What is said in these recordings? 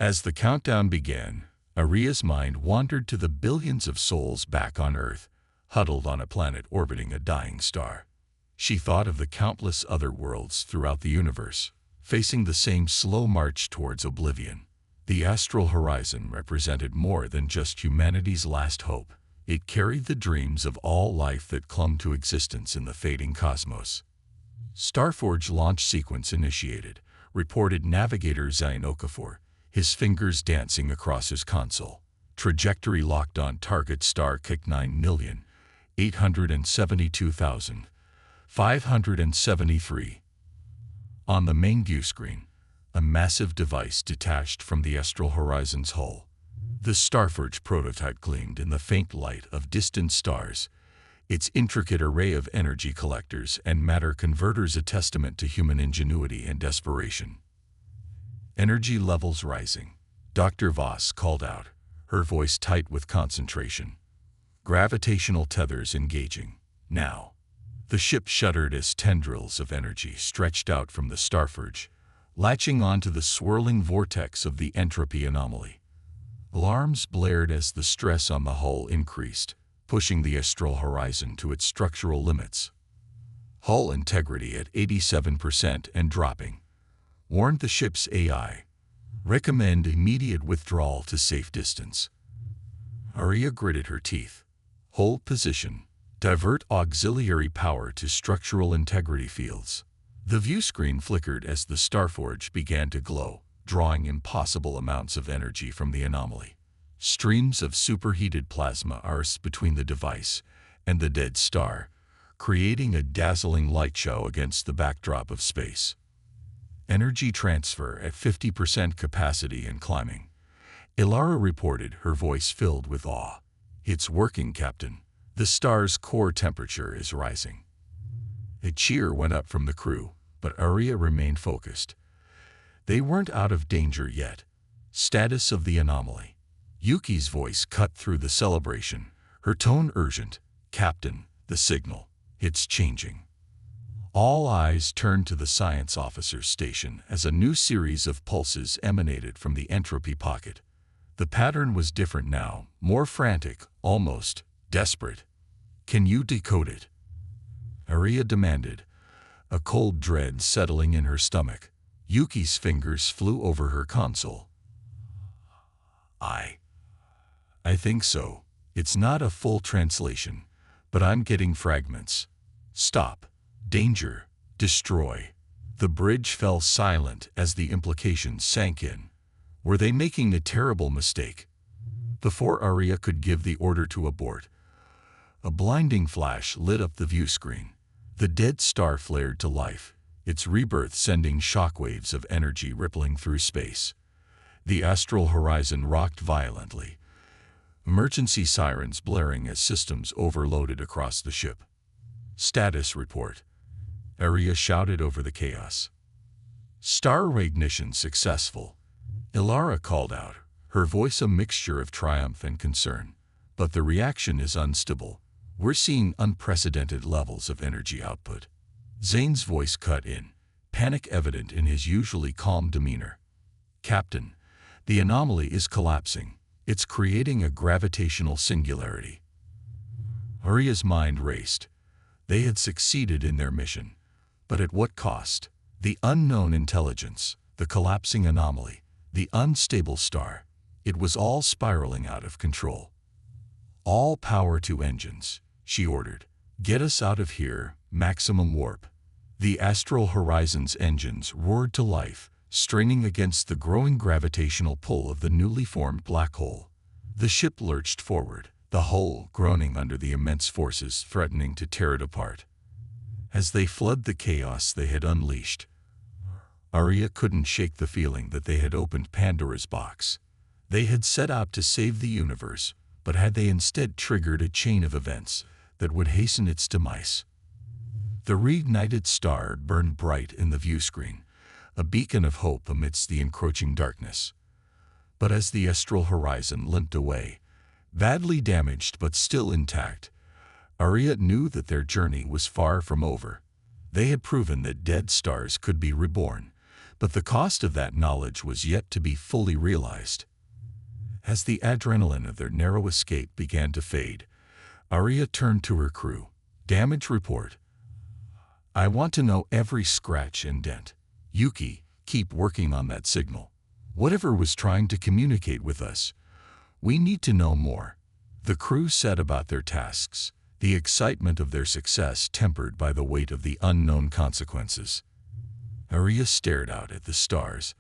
As the countdown began, Aria's mind wandered to the billions of souls back on Earth, huddled on a planet orbiting a dying star. She thought of the countless other worlds throughout the universe, facing the same slow march towards oblivion. The astral horizon represented more than just humanity's last hope. It carried the dreams of all life that clung to existence in the fading cosmos. Starforge launch sequence initiated, reported Navigator Zain Okafor, his fingers dancing across his console. Trajectory locked on target star kick 9,872,573. On the main view screen, a massive device detached from the astral horizon's hull. The Starforge prototype gleamed in the faint light of distant stars, its intricate array of energy collectors and matter converters a testament to human ingenuity and desperation. Energy levels rising, Dr. Voss called out, her voice tight with concentration. Gravitational tethers engaging. Now. The ship shuddered as tendrils of energy stretched out from the Starforge, latching onto the swirling vortex of the entropy anomaly. Alarms blared as the stress on the hull increased, pushing the astral horizon to its structural limits. Hull integrity at 87% and dropping, warned the ship's AI. Recommend immediate withdrawal to safe distance. Aria gritted her teeth. Hold position. Divert auxiliary power to structural integrity fields. The view screen flickered as the Starforge began to glow, drawing impossible amounts of energy from the anomaly. Streams of superheated plasma arced between the device and the dead star, creating a dazzling light show against the backdrop of space. Energy transfer at 50% capacity and climbing. Ilara reported, her voice filled with awe. It's working, Captain. The star's core temperature is rising. A cheer went up from the crew, but Aria remained focused. They weren't out of danger yet. Status of the anomaly. Yuki's voice cut through the celebration, her tone urgent. Captain, the signal. It's changing. All eyes turned to the science officer's station as a new series of pulses emanated from the entropy pocket. The pattern was different now, more frantic, almost desperate. Can you decode it? Aria demanded, a cold dread settling in her stomach. Yuki's fingers flew over her console. I think so. It's not a full translation, but I'm getting fragments. Stop. Danger. Destroy. The bridge fell silent as the implications sank in. Were they making a terrible mistake? Before Aria could give the order to abort, a blinding flash lit up the view screen. The dead star flared to life, its rebirth sending shockwaves of energy rippling through space. The astral horizon rocked violently, emergency sirens blaring as systems overloaded across the ship. Status report. Aria shouted over the chaos. Star reignition successful. Ilara called out, her voice a mixture of triumph and concern. But the reaction is unstable. We're seeing unprecedented levels of energy output. Zane's voice cut in, panic evident in his usually calm demeanor. Captain, the anomaly is collapsing. It's creating a gravitational singularity. Aria's mind raced. They had succeeded in their mission. But at what cost? The unknown intelligence, the collapsing anomaly, the unstable star. It was all spiraling out of control. All power to engines, she ordered. Get us out of here, maximum warp. The astral horizon's engines roared to life, straining against the growing gravitational pull of the newly formed black hole. The ship lurched forward, the hull groaning under the immense forces threatening to tear it apart. As they fled the chaos they had unleashed, Aria couldn't shake the feeling that they had opened Pandora's box. They had set out to save the universe, but had they instead triggered a chain of events that would hasten its demise? The reignited star burned bright in the view screen, a beacon of hope amidst the encroaching darkness. But as the astral horizon limped away, badly damaged but still intact, Aria knew that their journey was far from over. They had proven that dead stars could be reborn, But the cost of that knowledge was yet to be fully realized. As the adrenaline of their narrow escape began to fade, Arya turned to her crew. Damage report. I want to know every scratch and dent. Yuki, keep working on that signal. Whatever was trying to communicate with us, we need to know more. The crew set about their tasks, the excitement of their success tempered by the weight of the unknown consequences. Arya stared out at the stars,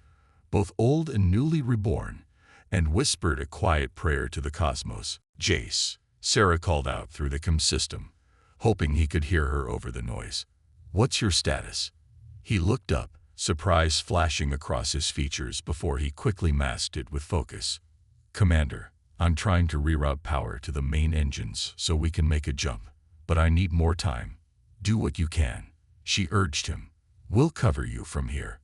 both old and newly reborn, and whispered a quiet prayer to the cosmos. Jace, Sarah called out through the comm system, hoping he could hear her over the noise. What's your status? He looked up, surprise flashing across his features before he quickly masked it with focus. Commander, I'm trying to reroute power to the main engines so we can make a jump, but I need more time. Do what you can, she urged him. We'll cover you from here.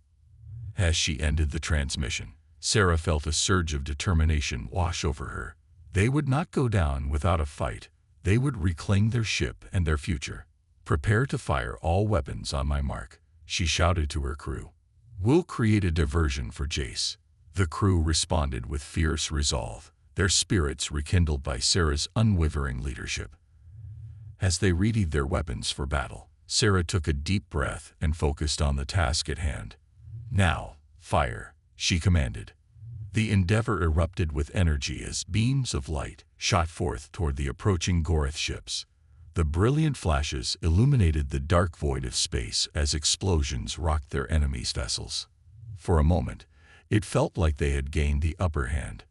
As she ended the transmission, Sarah felt a surge of determination wash over her. They would not go down without a fight. They would reclaim their ship and their future. Prepare to fire all weapons on my mark, she shouted to her crew. We'll create a diversion for Jace. The crew responded with fierce resolve, their spirits rekindled by Sarah's unwavering leadership. As they readied their weapons for battle, Sarah took a deep breath and focused on the task at hand. Now, fire, she commanded. The Endeavor erupted with energy as beams of light shot forth toward the approaching Gorith ships. The brilliant flashes illuminated the dark void of space as explosions rocked their enemies' vessels. For a moment, it felt like they had gained the upper hand.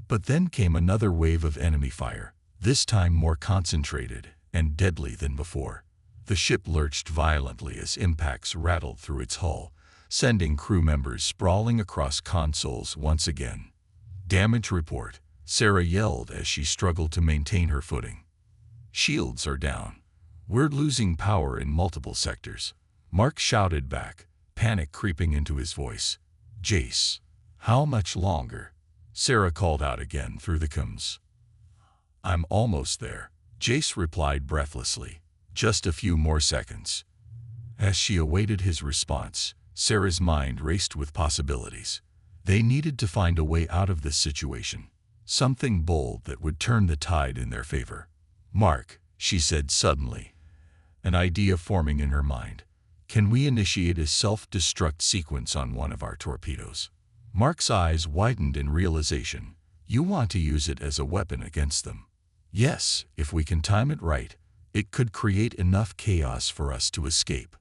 But then came another wave of enemy fire, this time more concentrated and deadly than before. The ship lurched violently as impacts rattled through its hull, sending crew members sprawling across consoles once again. Damage report, Sarah yelled as she struggled to maintain her footing. Shields are down. We're losing power in multiple sectors. Mark shouted back, panic creeping into his voice. Jace, how much longer? Sarah called out again through the comms. I'm almost there, Jace replied breathlessly. Just a few more seconds. As she awaited his response, Sarah's mind raced with possibilities. They needed to find a way out of this situation, something bold that would turn the tide in their favor. Mark, she said suddenly, an idea forming in her mind. Can we initiate a self-destruct sequence on one of our torpedoes? Mark's eyes widened in realization. You want to use it as a weapon against them? Yes, if we can time it right. It could create enough chaos for us to escape.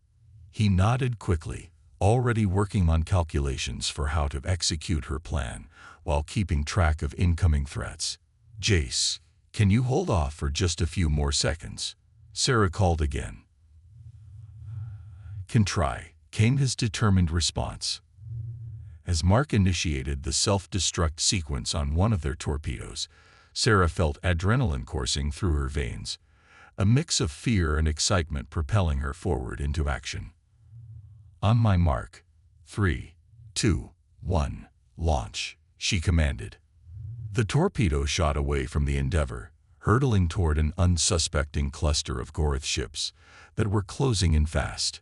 He nodded quickly, already working on calculations for how to execute her plan while keeping track of incoming threats. Jace, can you hold off for just a few more seconds? Sarah called again. Can try, came his determined response. As Mark initiated the self-destruct sequence on one of their torpedoes, Sarah felt adrenaline coursing through her veins, a mix of fear and excitement propelling her forward into action. On my mark. 3, 2, 1, launch, she commanded. The torpedo shot away from the Endeavor, hurtling toward an unsuspecting cluster of Gorith ships that were closing in fast.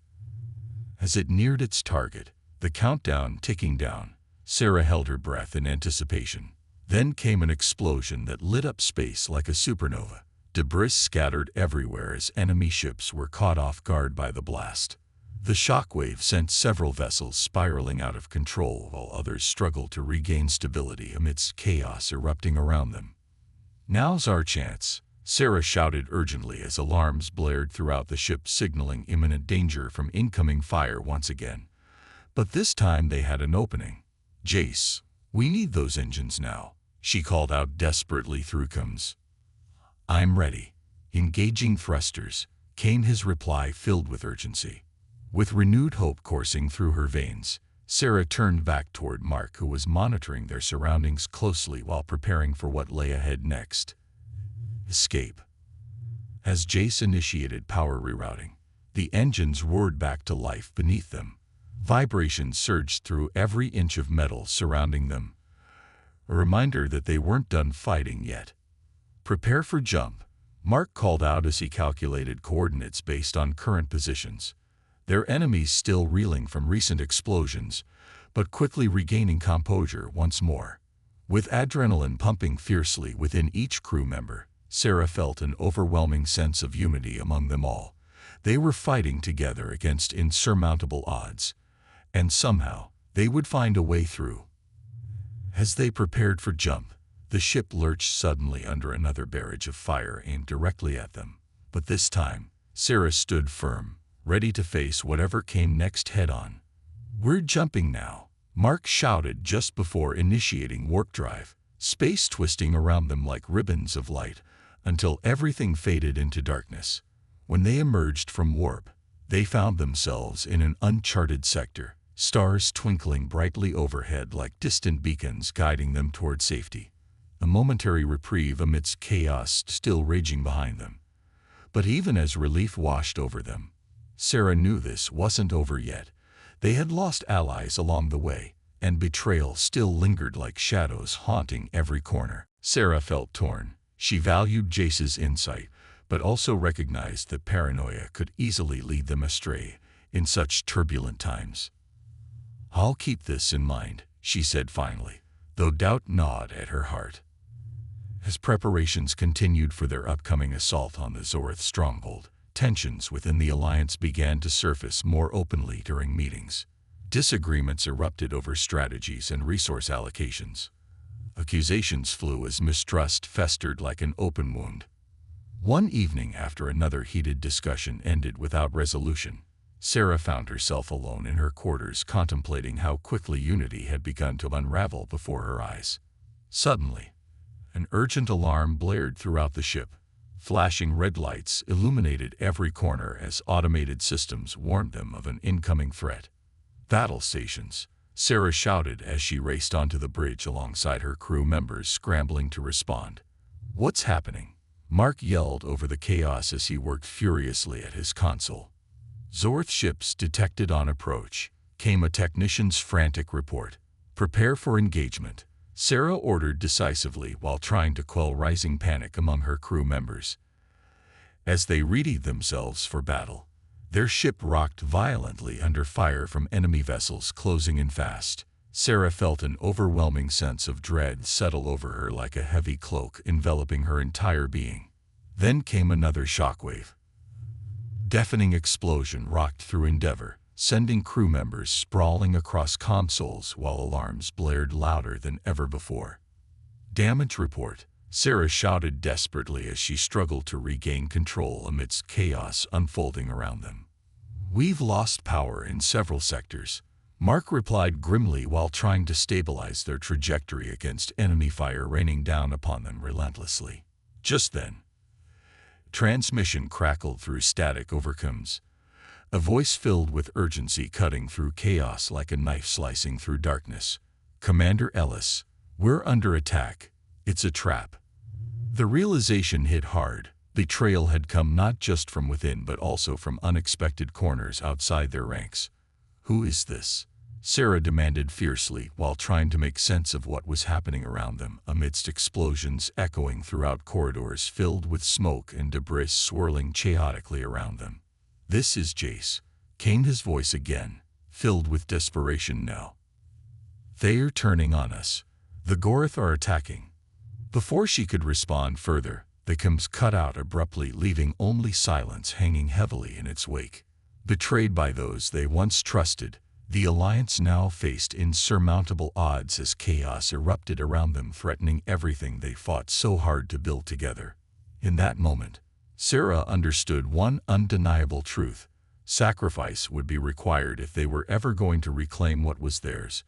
As it neared its target, the countdown ticking down, Sarah held her breath in anticipation. Then came an explosion that lit up space like a supernova. Debris scattered everywhere as enemy ships were caught off guard by the blast. The shockwave sent several vessels spiraling out of control while others struggled to regain stability amidst chaos erupting around them. Now's our chance, Sarah shouted urgently as alarms blared throughout the ship signaling imminent danger from incoming fire once again. But this time they had an opening. Jace, we need those engines now, she called out desperately through comms. I'm ready. Engaging thrusters, came his reply filled with urgency. With renewed hope coursing through her veins, Sarah turned back toward Mark, who was monitoring their surroundings closely while preparing for what lay ahead next. Escape. As Jace initiated power rerouting, the engines roared back to life beneath them. Vibrations surged through every inch of metal surrounding them, a reminder that they weren't done fighting yet. Prepare for jump, Mark called out as he calculated coordinates based on current positions. their enemies still reeling from recent explosions, but quickly regaining composure once more. With adrenaline pumping fiercely within each crew member, Sarah felt an overwhelming sense of unity among them all. They were fighting together against insurmountable odds, and somehow they would find a way through. As they prepared for jump, the ship lurched suddenly under another barrage of fire aimed directly at them. But this time, Sarah stood firm, ready to face whatever came next head-on. "We're jumping now," Mark shouted just before initiating warp drive, space twisting around them like ribbons of light until everything faded into darkness. When they emerged from warp, they found themselves in an uncharted sector, stars twinkling brightly overhead like distant beacons guiding them toward safety. A momentary reprieve amidst chaos still raging behind them. But even as relief washed over them, Sarah knew this wasn't over yet. They had lost allies along the way, and betrayal still lingered like shadows haunting every corner. Sarah felt torn. She valued Jace's insight, but also recognized that paranoia could easily lead them astray in such turbulent times. "I'll keep this in mind," she said finally, though doubt gnawed at her heart. As preparations continued for their upcoming assault on the Zorth stronghold, tensions within the Alliance began to surface more openly during meetings. Disagreements erupted over strategies and resource allocations. Accusations flew as mistrust festered like an open wound. One evening after another heated discussion ended without resolution, Sarah found herself alone in her quarters contemplating how quickly unity had begun to unravel before her eyes. Suddenly, an urgent alarm blared throughout the ship. Flashing red lights illuminated every corner as automated systems warned them of an incoming threat. "Battle stations," Sarah shouted as she raced onto the bridge alongside her crew members scrambling to respond. "What's happening?" Mark yelled over the chaos as he worked furiously at his console. "Zorth ships detected on approach," came a technician's frantic report. "Prepare for engagement," Sarah ordered decisively while trying to quell rising panic among her crew members. As they readied themselves for battle, their ship rocked violently under fire from enemy vessels closing in fast. Sarah felt an overwhelming sense of dread settle over her like a heavy cloak enveloping her entire being. Then came another shockwave. Deafening explosion rocked through Endeavor, sending crew members sprawling across consoles while alarms blared louder than ever before. "Damage report," Sarah shouted desperately as she struggled to regain control amidst chaos unfolding around them. "We've lost power in several sectors," Mark replied grimly while trying to stabilize their trajectory against enemy fire raining down upon them relentlessly. Just then, transmission crackled through static overcomes, a voice filled with urgency cutting through chaos like a knife slicing through darkness. "Commander Ellis, we're under attack. It's a trap." The realization hit hard. Betrayal had come not just from within but also from unexpected corners outside their ranks. "Who is this?" Sarah demanded fiercely while trying to make sense of what was happening around them amidst explosions echoing throughout corridors filled with smoke and debris swirling chaotically around them. "This is Jace," came his voice again, filled with desperation now. "They're turning on us. The Gorith are attacking." Before she could respond further, the comms cut out abruptly, leaving only silence hanging heavily in its wake. Betrayed by those they once trusted, the Alliance now faced insurmountable odds as chaos erupted around them, threatening everything they fought so hard to build together. In that moment, Sarah understood one undeniable truth: sacrifice would be required if they were ever going to reclaim what was theirs,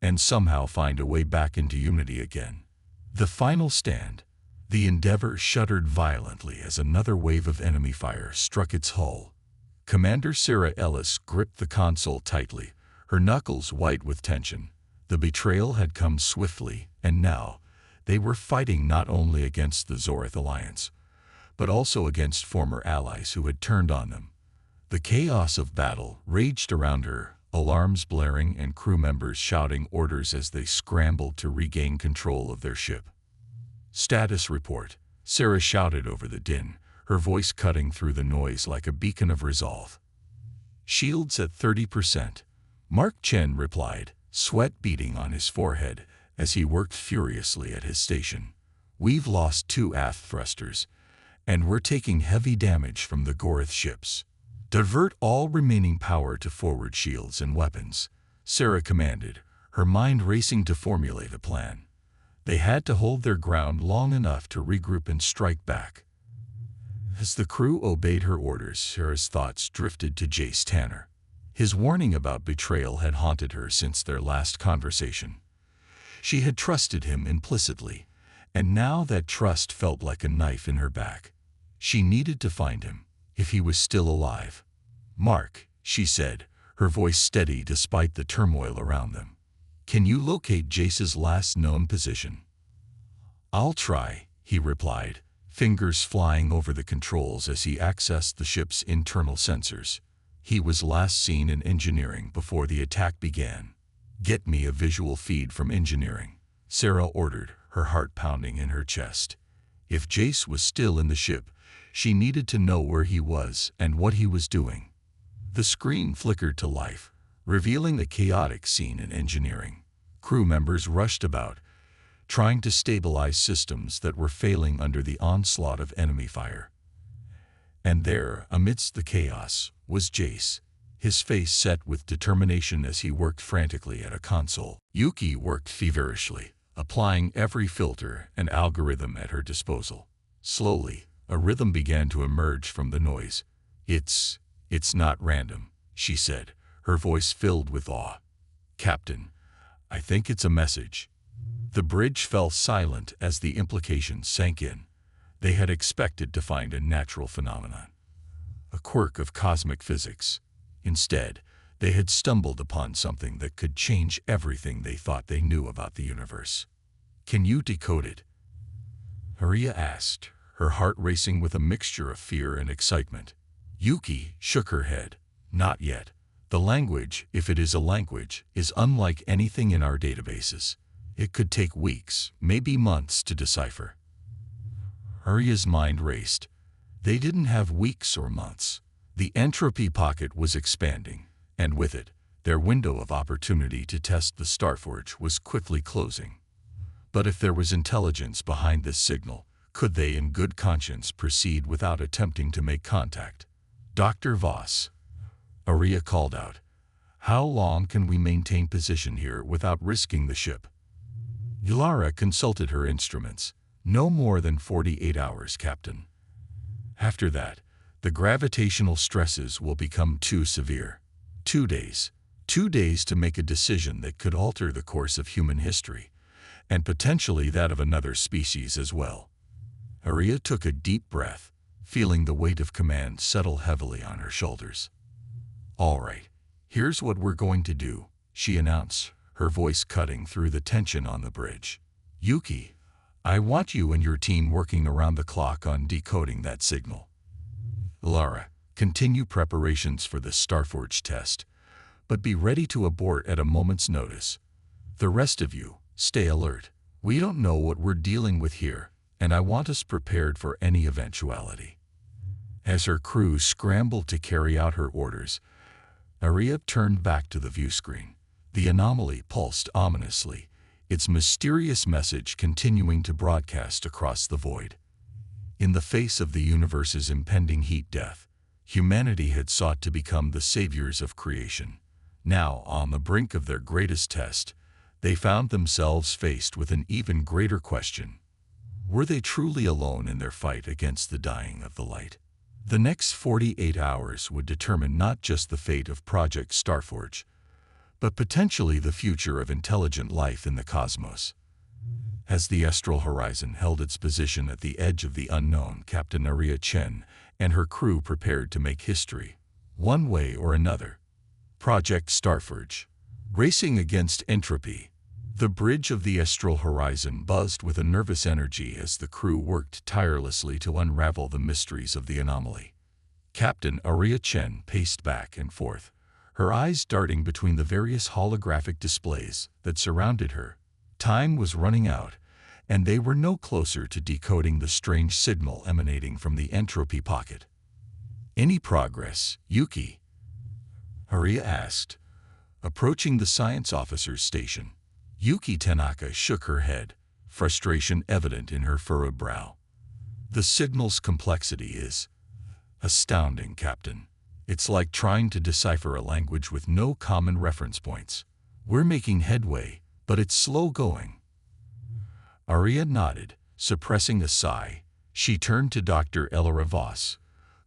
and somehow find a way back into unity again. The final stand. The Endeavor shuddered violently as another wave of enemy fire struck its hull. Commander Sarah Ellis gripped the console tightly, her knuckles white with tension. The betrayal had come swiftly, and now they were fighting not only against the Zorth Alliance, but also against former allies who had turned on them. The chaos of battle raged around her, alarms blaring and crew members shouting orders as they scrambled to regain control of their ship. "Status report," Sarah shouted over the din, her voice cutting through the noise like a beacon of resolve. Shields at 30%. Mark Chen replied, sweat beading on his forehead as he worked furiously at his station. We've lost 2 aft thrusters, and we're taking heavy damage from the Gorith ships. Divert all remaining power to forward shields and weapons, Sarah commanded, her mind racing to formulate a plan. They had to hold their ground long enough to regroup and strike back. As the crew obeyed her orders, Sarah's thoughts drifted to Jace Tanner. His warning about betrayal had haunted her since their last conversation. She had trusted him implicitly, and now that trust felt like a knife in her back. She needed to find him, if he was still alive. Mark, she said, her voice steady despite the turmoil around them. Can you locate Jace's last known position? I'll try, he replied, fingers flying over the controls as he accessed the ship's internal sensors. He was last seen in engineering before the attack began. Get me a visual feed from engineering, Sarah ordered, her heart pounding in her chest. If Jace was still in the ship, she needed to know where he was and what he was doing. The screen flickered to life, revealing a chaotic scene in engineering. Crew members rushed about, trying to stabilize systems that were failing under the onslaught of enemy fire. And there, amidst the chaos, was Jace, his face set with determination as he worked frantically at a console. Yuki worked feverishly, applying every filter and algorithm at her disposal. Slowly, a rhythm began to emerge from the noise. It's not random, she said, her voice filled with awe. Captain, I think it's a message. The bridge fell silent as the implications sank in. They had expected to find a natural phenomenon, a quirk of cosmic physics. Instead, they had stumbled upon something that could change everything they thought they knew about the universe. Can you decode it? Maria asked, her heart racing with a mixture of fear and excitement. Yuki shook her head. Not yet. The language, if it is a language, is unlike anything in our databases. It could take weeks, maybe months to decipher. Maria's mind raced. They didn't have weeks or months. The entropy pocket was expanding, and with it, their window of opportunity to test the Starforge was quickly closing. But if there was intelligence behind this signal, could they in good conscience proceed without attempting to make contact? Dr. Voss, Aria called out. How long can we maintain position here without risking the ship? Yulara consulted her instruments. No more than 48 hours, Captain. After that, the gravitational stresses will become too severe. 2 days. 2 days to make a decision that could alter the course of human history, and potentially that of another species as well. Aria took a deep breath, feeling the weight of command settle heavily on her shoulders. All right, here's what we're going to do, she announced, her voice cutting through the tension on the bridge. Yuki, I want you and your team working around the clock on decoding that signal. Lara, continue preparations for the Starforge test, but be ready to abort at a moment's notice. The rest of you, stay alert. We don't know what we're dealing with here, and I want us prepared for any eventuality. As her crew scrambled to carry out her orders, Aria turned back to the view screen. The anomaly pulsed ominously, its mysterious message continuing to broadcast across the void. In the face of the universe's impending heat death, humanity had sought to become the saviors of creation. Now, on the brink of their greatest test, they found themselves faced with an even greater question. Were they truly alone in their fight against the dying of the light? The next 48 hours would determine not just the fate of Project Starforge, but potentially the future of intelligent life in the cosmos. As the astral horizon held its position at the edge of the unknown, Captain Aria Chen and her crew prepared to make history, one way or another. Project Starforge. Racing against entropy. The bridge of the astral horizon buzzed with a nervous energy as the crew worked tirelessly to unravel the mysteries of the anomaly. Captain Aria Chen paced back and forth, her eyes darting between the various holographic displays that surrounded her. Time was running out, and they were no closer to decoding the strange signal emanating from the entropy pocket. Any progress, Yuki? Arya asked, approaching the science officer's station. Yuki Tanaka shook her head, frustration evident in her furrowed brow. The signal's complexity is astounding, Captain. It's like trying to decipher a language with no common reference points. We're making headway, but it's slow going. Arya nodded, suppressing a sigh. She turned to Dr. Elora Voss,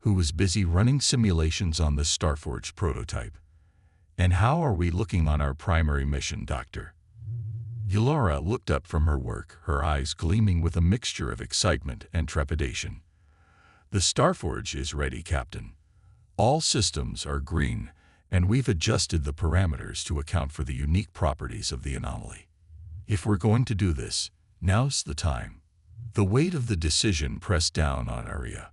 who was busy running simulations on the Starforge prototype. And how are we looking on our primary mission, Doctor? Elora looked up from her work, her eyes gleaming with a mixture of excitement and trepidation. The Starforge is ready, Captain. All systems are green, and we've adjusted the parameters to account for the unique properties of the anomaly. If we're going to do this, now's the time. The weight of the decision pressed down on Arya.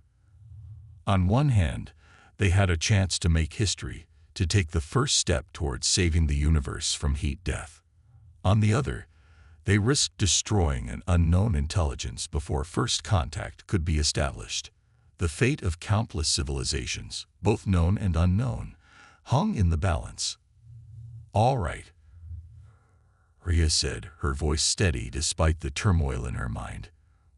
On one hand, they had a chance to make history, to take the first step towards saving the universe from heat death. On the other, they risked destroying an unknown intelligence before first contact could be established. The fate of countless civilizations, both known and unknown, hung in the balance. All right, Arya said, her voice steady despite the turmoil in her mind.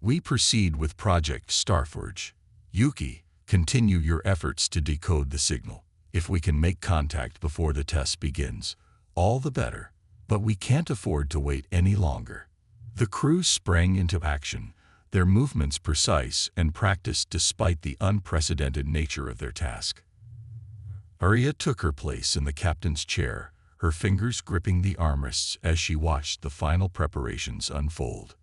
We proceed with Project Starforge. Yuki, continue your efforts to decode the signal. If we can make contact before the test begins, all the better. But we can't afford to wait any longer. The crew sprang into action, their movements precise and practiced despite the unprecedented nature of their task. Arya took her place in the captain's chair, her fingers gripping the armrests as she watched the final preparations unfold.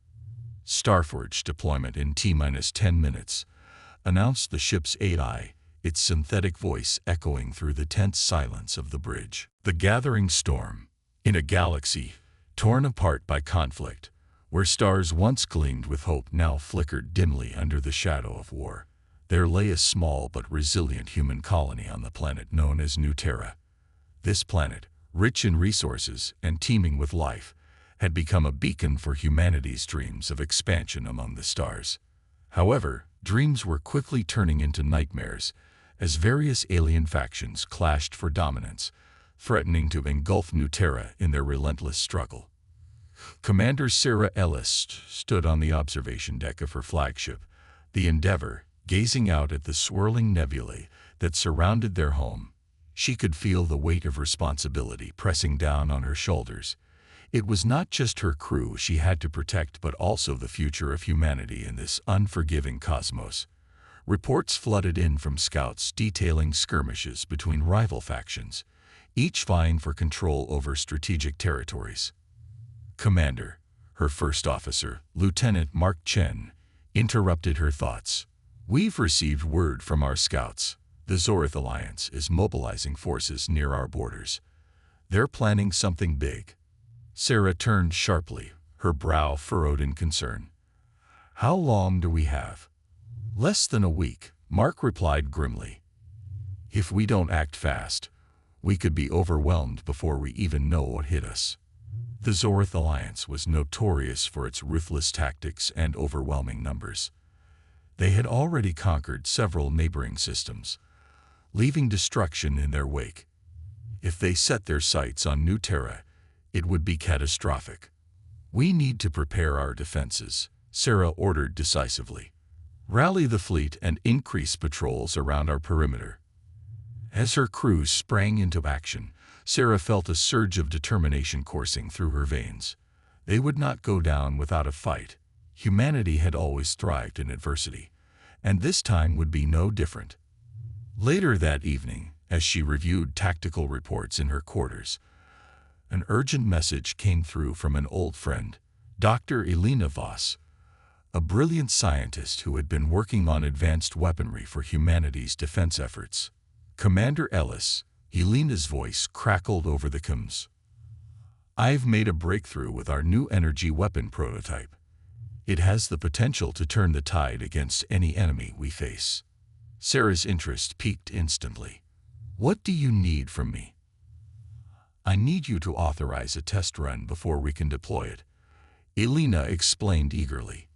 Starforge deployment in T-10 minutes, announced the ship's AI, its synthetic voice echoing through the tense silence of the bridge. The gathering storm. In a galaxy, torn apart by conflict, where stars once gleamed with hope now flickered dimly under the shadow of war, there lay a small but resilient human colony on the planet known as New Terra. This planet, rich in resources and teeming with life, had become a beacon for humanity's dreams of expansion among the stars. However, dreams were quickly turning into nightmares as various alien factions clashed for dominance, threatening to engulf New Terra in their relentless struggle. Commander Sarah Ellis stood on the observation deck of her flagship, the Endeavour, gazing out at the swirling nebulae that surrounded their home. She could feel the weight of responsibility pressing down on her shoulders. It was not just her crew she had to protect, but also the future of humanity in this unforgiving cosmos. Reports flooded in from scouts detailing skirmishes between rival factions, each vying for control over strategic territories. Commander, her first officer, Lieutenant Mark Chen, interrupted her thoughts. We've received word from our scouts. The Zorith Alliance is mobilizing forces near our borders. They're planning something big. Sarah turned sharply, her brow furrowed in concern. How long do we have? Less than a week, Mark replied grimly. If we don't act fast, we could be overwhelmed before we even know what hit us. The Zorith Alliance was notorious for its ruthless tactics and overwhelming numbers. They had already conquered several neighboring systems, leaving destruction in their wake. If they set their sights on New Terra, it would be catastrophic. We need to prepare our defenses, Sarah ordered decisively. Rally the fleet and increase patrols around our perimeter. As her crew sprang into action, Sarah felt a surge of determination coursing through her veins. They would not go down without a fight. Humanity had always thrived in adversity, and this time would be no different. Later that evening, as she reviewed tactical reports in her quarters, an urgent message came through from an old friend, Dr. Elena Voss, a brilliant scientist who had been working on advanced weaponry for humanity's defense efforts. Commander Ellis, Elena's voice crackled over the comms. I've made a breakthrough with our new energy weapon prototype. It has the potential to turn the tide against any enemy we face. Sarah's interest peaked instantly. What do you need from me? I need you to authorize a test run before we can deploy it, Elena explained eagerly.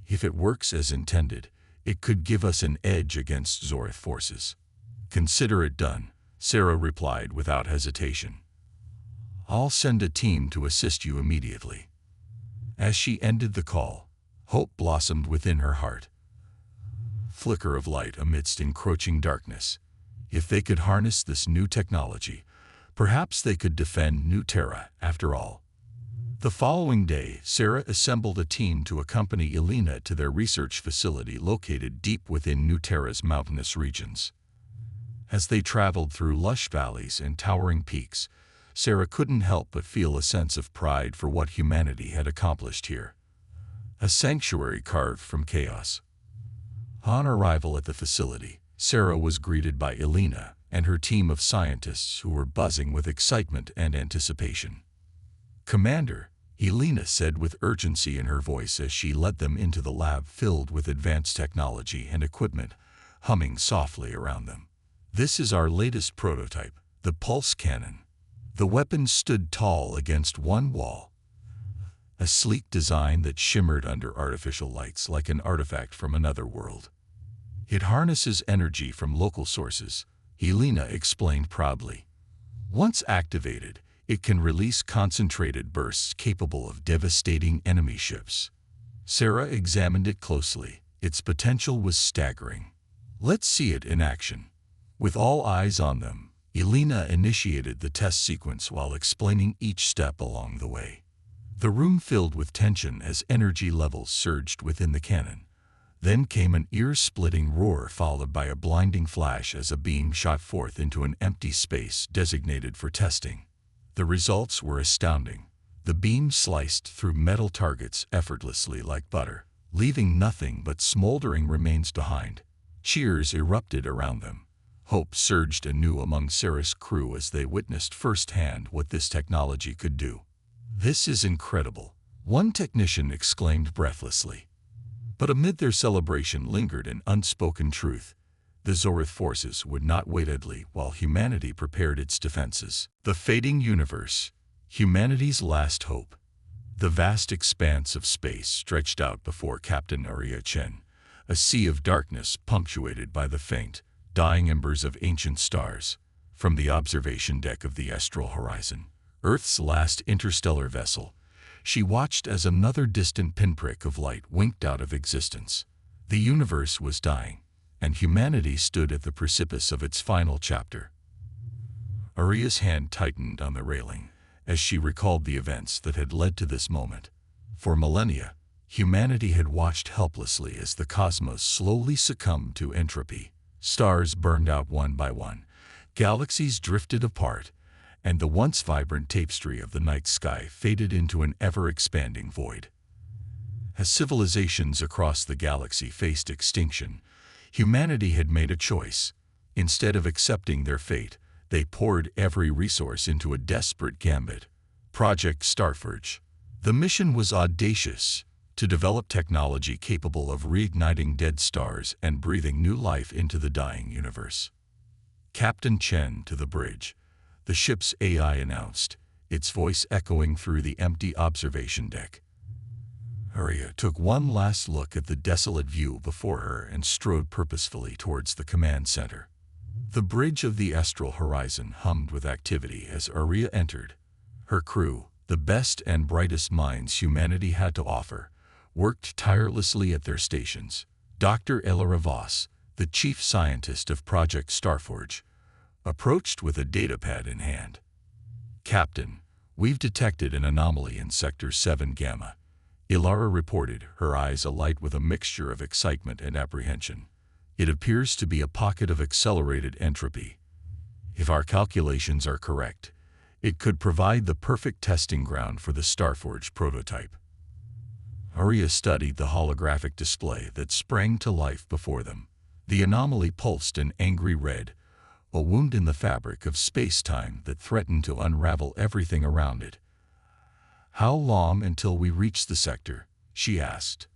If it works as intended, it could give us an edge against Zorith forces. Consider it done, Sarah replied without hesitation. "I'll send a team to assist you immediately." As she ended the call, hope blossomed within her heart. Flicker of light amidst encroaching darkness. If they could harness this new technology, perhaps they could defend New Terra after all. The following day, Sarah assembled a team to accompany Elena to their research facility located deep within New Terra's mountainous regions. As they traveled through lush valleys and towering peaks, Sarah couldn't help but feel a sense of pride for what humanity had accomplished here. A sanctuary carved from chaos. On arrival at the facility, Sarah was greeted by Elena and her team of scientists who were buzzing with excitement and anticipation. "Commander," Elena said with urgency in her voice as she led them into the lab filled with advanced technology and equipment, humming softly around them. "This is our latest prototype, the pulse cannon." The weapon stood tall against one wall, a sleek design that shimmered under artificial lights like an artifact from another world. "It harnesses energy from local sources," Elena explained proudly. "Once activated, it can release concentrated bursts capable of devastating enemy ships." Sarah examined it closely. Its potential was staggering. "Let's see it in action." With all eyes on them, Elena initiated the test sequence while explaining each step along the way. The room filled with tension as energy levels surged within the cannon. Then came an ear-splitting roar followed by a blinding flash as a beam shot forth into an empty space designated for testing. The results were astounding. The beam sliced through metal targets effortlessly like butter, leaving nothing but smoldering remains behind. Cheers erupted around them. Hope surged anew among Sarah's crew as they witnessed firsthand what this technology could do. "This is incredible," one technician exclaimed breathlessly. But amid their celebration lingered an unspoken truth. The Zorith forces would not wait idly while humanity prepared its defenses. The fading universe, humanity's last hope. The vast expanse of space stretched out before Captain Arya Chen, a sea of darkness punctuated by the faint, dying embers of ancient stars. From the observation deck of the astral horizon, Earth's last interstellar vessel, she watched as another distant pinprick of light winked out of existence. The universe was dying, and humanity stood at the precipice of its final chapter. Arya's hand tightened on the railing as she recalled the events that had led to this moment. For millennia, humanity had watched helplessly as the cosmos slowly succumbed to entropy. Stars burned out one by one, galaxies drifted apart, and the once vibrant tapestry of the night sky faded into an ever-expanding void. As civilizations across the galaxy faced extinction, humanity had made a choice. Instead of accepting their fate, they poured every resource into a desperate gambit. Project Starforge. The mission was audacious: to develop technology capable of reigniting dead stars and breathing new life into the dying universe. "Captain Chen to the bridge," the ship's AI announced, its voice echoing through the empty observation deck. Arya took one last look at the desolate view before her and strode purposefully towards the command center. The bridge of the astral horizon hummed with activity as Arya entered. Her crew, the best and brightest minds humanity had to offer, worked tirelessly at their stations. Dr. Elara Voss, the chief scientist of Project Starforge, approached with a datapad in hand. "Captain, we've detected an anomaly in Sector 7 Gamma," Elara reported, her eyes alight with a mixture of excitement and apprehension. "It appears to be a pocket of accelerated entropy. If our calculations are correct, it could provide the perfect testing ground for the Starforge prototype." Arya studied the holographic display that sprang to life before them. The anomaly pulsed an angry red, a wound in the fabric of space-time that threatened to unravel everything around it. "How long until we reach the sector?" she asked.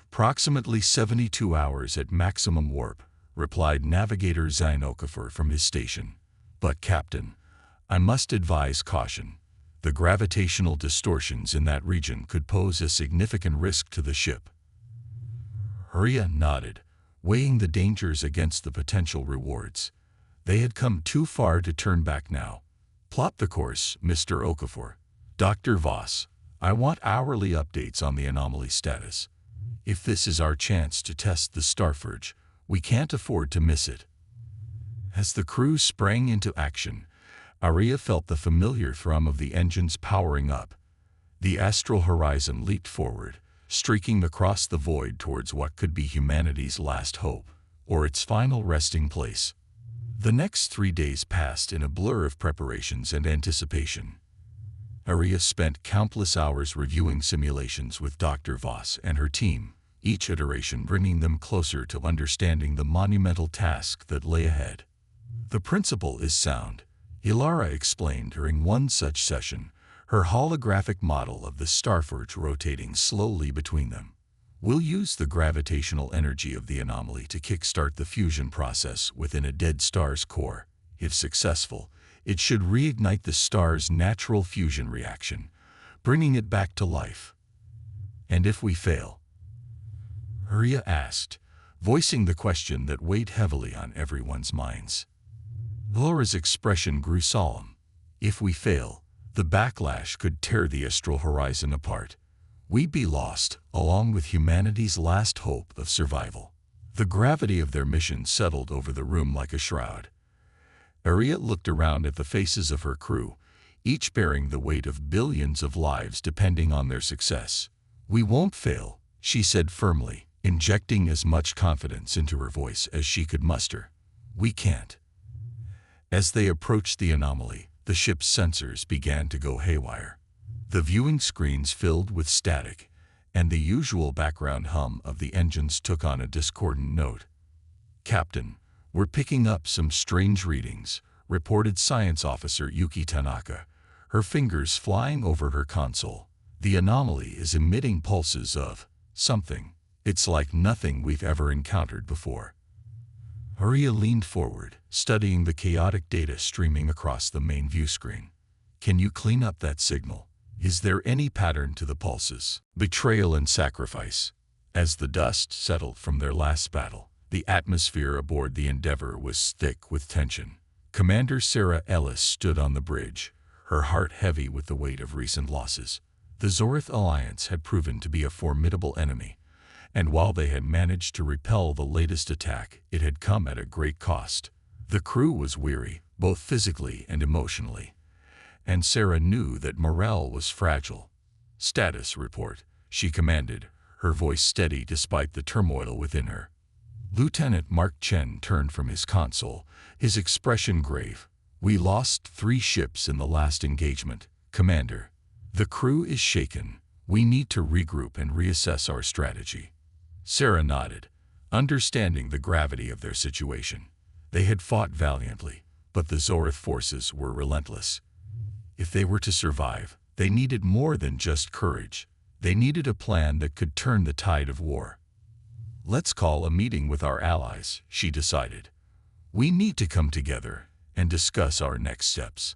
"Approximately 72 hours at maximum warp," replied Navigator Zain Okafor from his station. "But Captain, I must advise caution. The gravitational distortions in that region could pose a significant risk to the ship." Arya nodded, weighing the dangers against the potential rewards. They had come too far to turn back now. Plot the course, Mr. Okafor. Dr. Voss, I want hourly updates on the anomaly status. If this is our chance to test the Starforge, we can't afford to miss it. As the crew sprang into action, Aria felt the familiar thrum of the engines powering up. The astral horizon leaped forward, streaking across the void towards what could be humanity's last hope, or its final resting place. The next 3 days passed in a blur of preparations and anticipation. Aria spent countless hours reviewing simulations with Dr. Voss and her team, each iteration bringing them closer to understanding the monumental task that lay ahead. The principle is sound, Ilara explained during one such session, her holographic model of the Starforge rotating slowly between them. We'll use the gravitational energy of the anomaly to kickstart the fusion process within a dead star's core. If successful, it should reignite the star's natural fusion reaction, bringing it back to life. And if we fail? Aria asked, voicing the question that weighed heavily on everyone's minds. Laura's expression grew solemn. If we fail, the backlash could tear the astral horizon apart. We'd be lost, along with humanity's last hope of survival. The gravity of their mission settled over the room like a shroud. Aria looked around at the faces of her crew, each bearing the weight of billions of lives depending on their success. We won't fail, she said firmly, injecting as much confidence into her voice as she could muster. We can't. As they approached the anomaly, the ship's sensors began to go haywire. The viewing screens filled with static, and the usual background hum of the engines took on a discordant note. Captain, we're picking up some strange readings, reported Science Officer Yuki Tanaka, her fingers flying over her console. The anomaly is emitting pulses of something. It's like nothing we've ever encountered before. Aria leaned forward, studying the chaotic data streaming across the main view screen. Can you clean up that signal? Is there any pattern to the pulses? Betrayal and sacrifice. As the dust settled from their last battle, the atmosphere aboard the Endeavour was thick with tension. Commander Sarah Ellis stood on the bridge, her heart heavy with the weight of recent losses. The Zorith Alliance had proven to be a formidable enemy, and while they had managed to repel the latest attack, it had come at a great cost. The crew was weary, both physically and emotionally, and Sarah knew that morale was fragile. Status report, she commanded, her voice steady despite the turmoil within her. Lieutenant Mark Chen turned from his console, his expression grave. We lost 3 ships in the last engagement, Commander. The crew is shaken. We need to regroup and reassess our strategy. Sarah nodded, understanding the gravity of their situation. They had fought valiantly, but the Zorith forces were relentless. If they were to survive, they needed more than just courage. They needed a plan that could turn the tide of war. Let's call a meeting with our allies, she decided. We need to come together and discuss our next steps.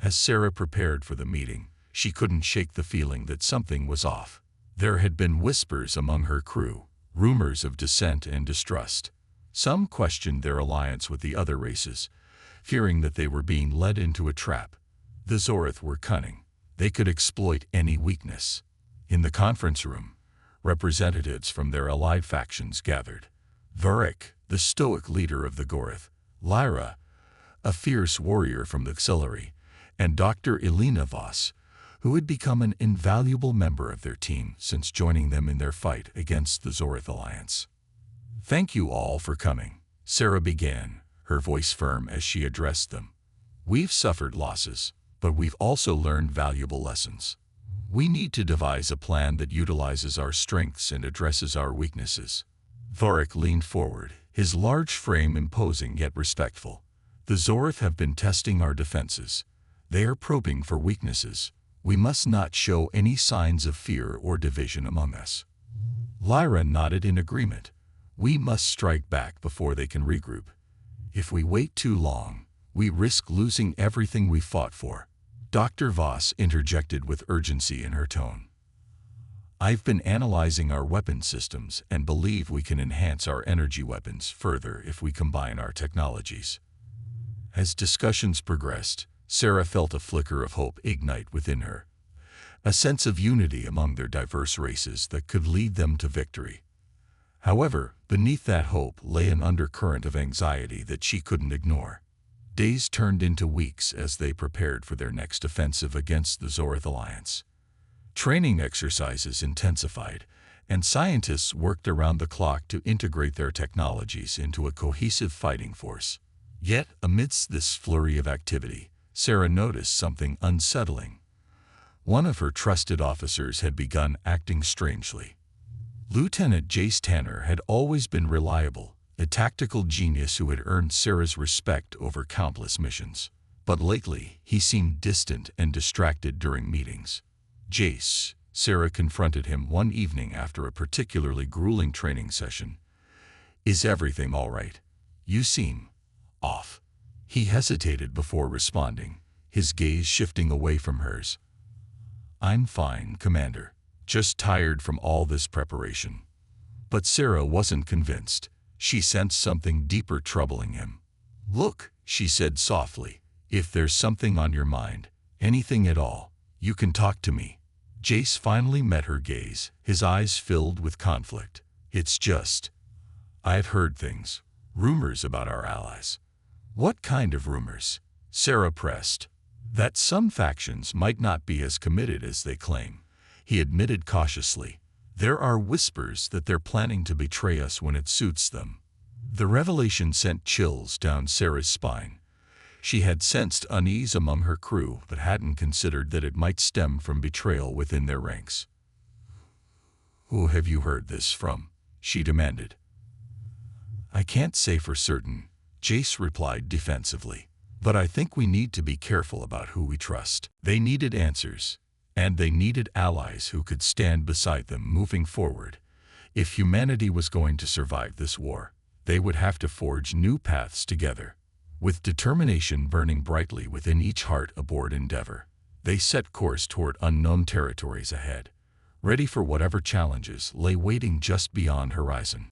As Sarah prepared for the meeting, she couldn't shake the feeling that something was off. There had been whispers among her crew, rumors of dissent and distrust. Some questioned their alliance with the other races, fearing that they were being led into a trap. The Zorith were cunning. They could exploit any weakness. In the conference room, representatives from their allied factions gathered. Varric, the stoic leader of the Gorith, Lyra, a fierce warrior from the Auxiliary, and Dr. Elena Voss, who had become an invaluable member of their team since joining them in their fight against the Zorith Alliance. Thank you all for coming, Sarah began, her voice firm as she addressed them. We've suffered losses, but we've also learned valuable lessons. We need to devise a plan that utilizes our strengths and addresses our weaknesses. Varric leaned forward, his large frame imposing yet respectful. The Zorith have been testing our defenses. They are probing for weaknesses. We must not show any signs of fear or division among us. Lyra nodded in agreement. We must strike back before they can regroup. If we wait too long, we risk losing everything we fought for. Dr. Voss interjected with urgency in her tone. I've been analyzing our weapon systems and believe we can enhance our energy weapons further if we combine our technologies. As discussions progressed, Sarah felt a flicker of hope ignite within her, a sense of unity among their diverse races that could lead them to victory. However, beneath that hope lay an undercurrent of anxiety that she couldn't ignore. Days turned into weeks as they prepared for their next offensive against the Zorith Alliance. Training exercises intensified, and scientists worked around the clock to integrate their technologies into a cohesive fighting force. Yet, amidst this flurry of activity, Sarah noticed something unsettling. One of her trusted officers had begun acting strangely. Lieutenant Jace Tanner had always been reliable, a tactical genius who had earned Sarah's respect over countless missions. But lately, he seemed distant and distracted during meetings. Jace, Sarah confronted him one evening after a particularly grueling training session. "Is everything all right? You seem off." He hesitated before responding, his gaze shifting away from hers. "I'm fine, Commander. Just tired from all this preparation." But Sarah wasn't convinced. She sensed something deeper troubling him. "Look," she said softly, "if there's something on your mind, anything at all, you can talk to me." Jace finally met her gaze, his eyes filled with conflict. "It's just, I've heard things, rumors about our allies." "What kind of rumors?" Sarah pressed. "That some factions might not be as committed as they claim," he admitted cautiously. "There are whispers that they're planning to betray us when it suits them." The revelation sent chills down Sarah's spine. She had sensed unease among her crew but hadn't considered that it might stem from betrayal within their ranks. "Who have you heard this from?" she demanded. "I can't say for certain," Jace replied defensively. "But I think we need to be careful about who we trust." They needed answers, and they needed allies who could stand beside them moving forward. If humanity was going to survive this war, they would have to forge new paths together. With determination burning brightly within each heart aboard Endeavor, they set course toward unknown territories ahead, ready for whatever challenges lay waiting just beyond horizon.